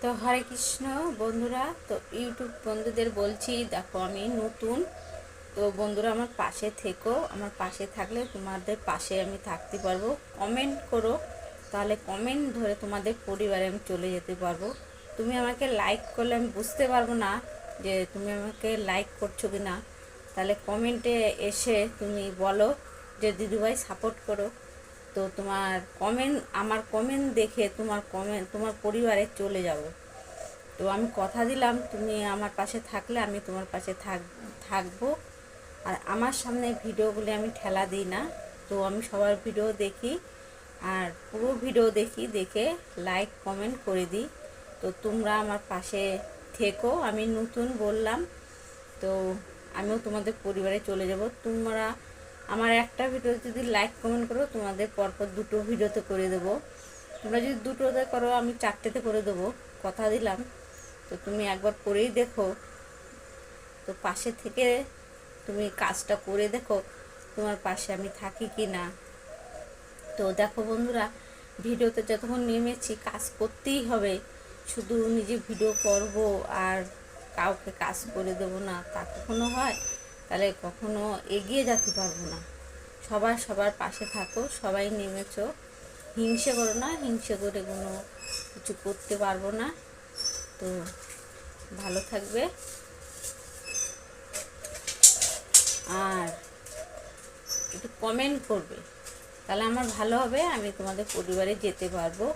তো হরে কৃষ্ণ বন্ধুরা। তো ইউটিউব বন্ধুদের বলছি, দেখো আমি নতুন। তো বন্ধুরা আমার পাশে থেকো, আমার পাশে থাকলে তোমাদের পাশে আমি থাকতে পারবো। কমেন্ট করো, তাহলে কমেন্ট ধরে তোমাদের পরিবারে আমি চলে যেতে পারবো। তুমি আমাকে লাইক করলে আমি বুঝতে পারবো না যে তুমি আমাকে লাইক করছো কি না। তাহলে কমেন্টে এসে তুমি বলো যে দিদিভাই সাপোর্ট করো। তো তোমার কমেন্ট, আমার কমেন্ট দেখে তোমার পরিবারে চলে যাব। তো আমি কথা দিলাম, তুমি আমার পাশে থাকলে আমি তোমার পাশে থাকবো। আর আমার সামনে ভিডিওগুলি আমি ঠেলা দিই না। তো আমি সবার ভিডিও দেখি, আর পুরো ভিডিও দেখে লাইক কমেন্ট করে দিই। তো তোমরা আমার পাশে থেকো। আমি নতুন বললাম, তো আমিও তোমাদের পরিবারে চলে যাব। তোমরা আমার একটা ভিডিও যদি লাইক কমেন্ট করো, তোমাদের পরপর দুটো ভিডিওতে করে দেবো। তোমরা যদি দুটোতে করো, আমি চারটেতে করে দেবো, কথা দিলাম। তো তুমি একবার করেই দেখো, তো পাশে থেকে তুমি কাজটা করে দেখো তোমার পাশে আমি থাকি কি না। তো দেখো বন্ধুরা, ভিডিওতে যতক্ষণ নেমেছি কাজ করতেই হবে। শুধু নিজে ভিডিও করব আর কাউকে কাজ করে দেবো না, তা কখনো হয়? তাহলে কখনো এগিয়ে যেতে পারবো না। সবার পাশে থাকো, সবাই নেমেছো, হিংসে করো না। হিংসে করে কোনো কিছু করতে পারবো না। তো ভালো থাকবে, আর একটু কমেন্ট করবে, তাহলে আমার ভালো হবে, আমি তোমাদের পরিবারে যেতে পারবো।